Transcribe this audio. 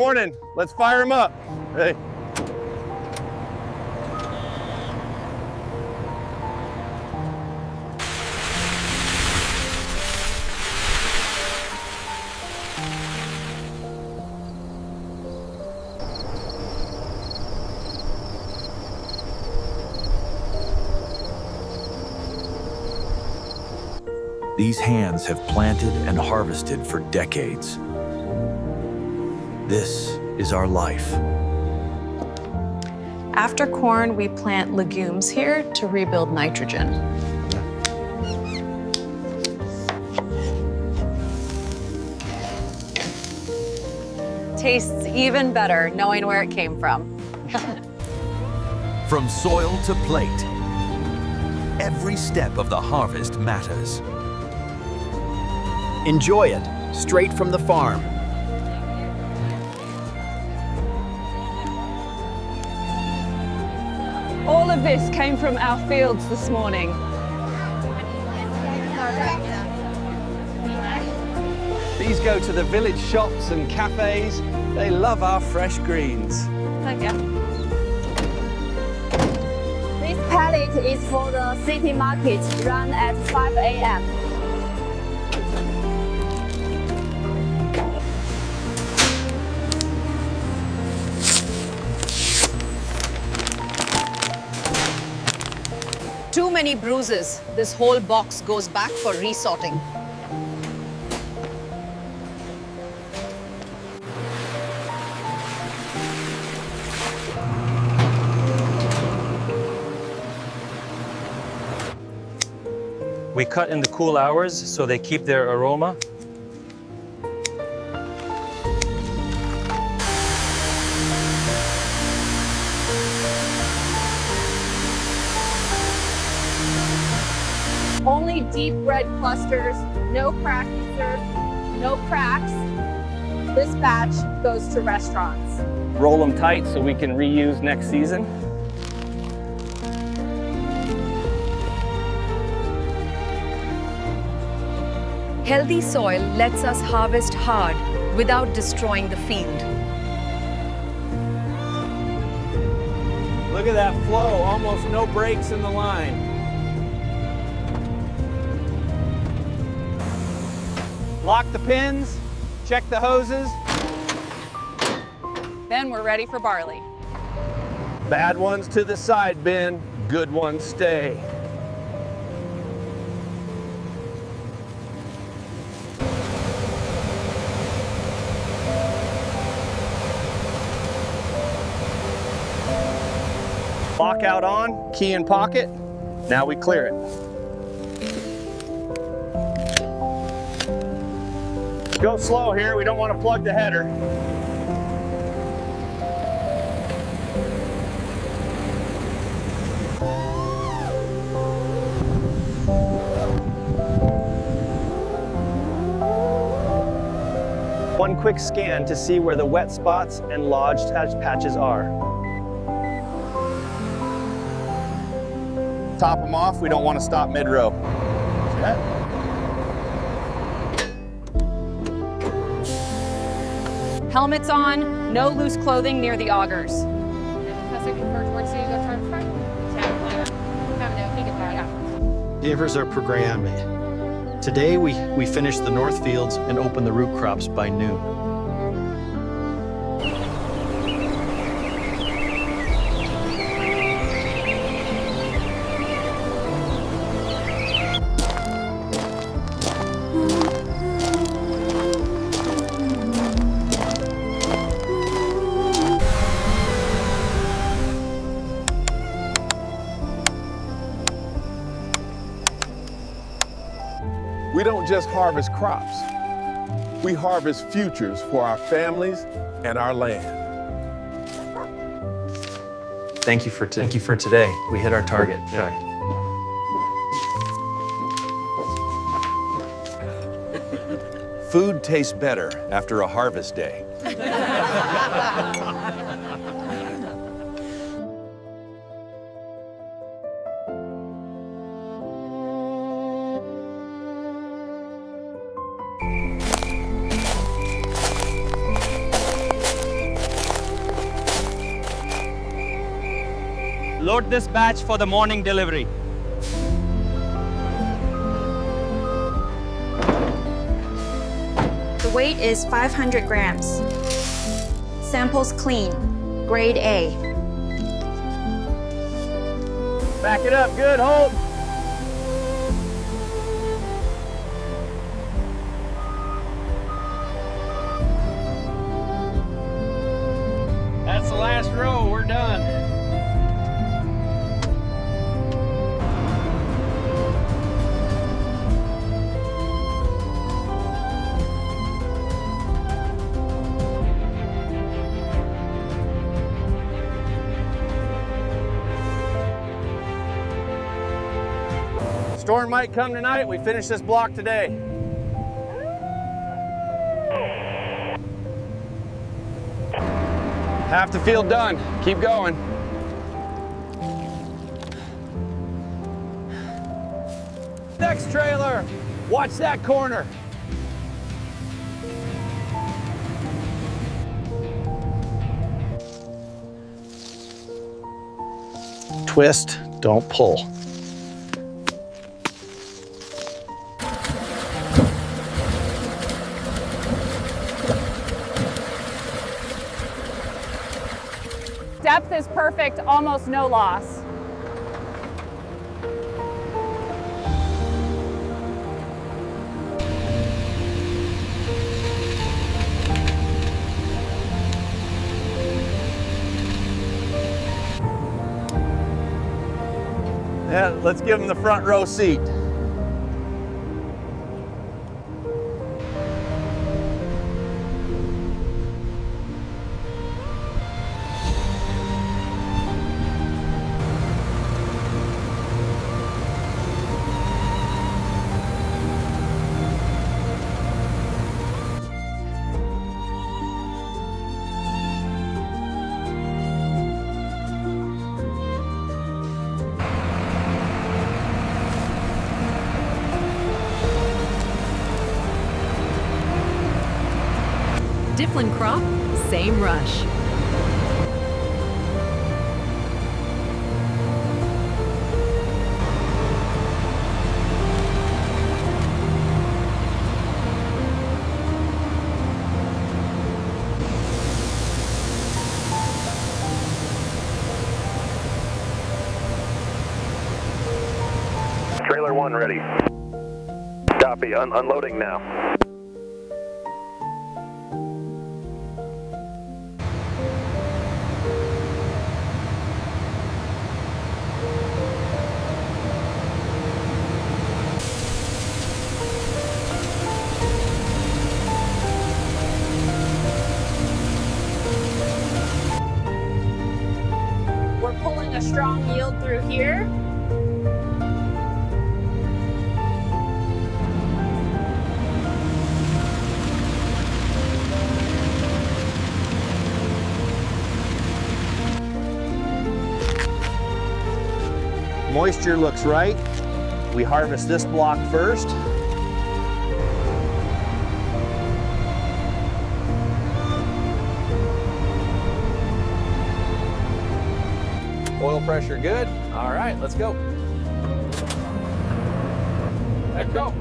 Morning, let's fire them up. Ready? These hands have planted and harvested for decades. This is our life. After corn, we plant legumes here to rebuild nitrogen. Tastes even better knowing where it came from. From soil to plate, every step of the harvest matters. Enjoy it, straight from the farm. All of this came from our fields this morning. These go to the village shops and cafes. They love our fresh greens. This pallet is for the city market, run at 5 a.m. Too many bruises. This whole box goes back for resorting. We cut in the cool hours so they keep their aroma. Only deep red clusters, no crack inserts, no cracks. This batch goes to restaurants. Roll them tight so we can reuse next season. Healthy soil lets us harvest hard without destroying the field. Look at that flow, almost no breaks in the line. Lock the pins, check the hoses. Then we're ready for barley. Bad ones to the side bin, good ones stay. Lockout on, key in pocket. Now we clear it. Go slow here, we don't want to plug the header. One quick scan to see where the wet spots and lodged patches are. Top them off, we don't want to stop mid-row. Helmets on, no loose clothing near the augers. Here's our programme. Today we finished the north fields and opened the root crops by noon. We don't just harvest crops. We harvest futures for our families and our land. Thank you for today. We hit our target. Yeah. Food tastes better after a harvest day. Load this batch for the morning delivery. The weight is 500 grams. Samples clean, grade A. Back it up, good, hold. That's the last row, we're done. Storm might come tonight, we finish this block today. Half the field done, keep going. Next trailer, watch that corner. Twist, don't pull. Depth is perfect, almost no loss. Yeah, let's give them the front row seat. Different crop, same rush. Trailer 1 ready. Copy, unloading now. We're pulling a strong yield through here. Moisture looks right. We harvest this block first. Oil pressure good. All right, let's go. Let's go.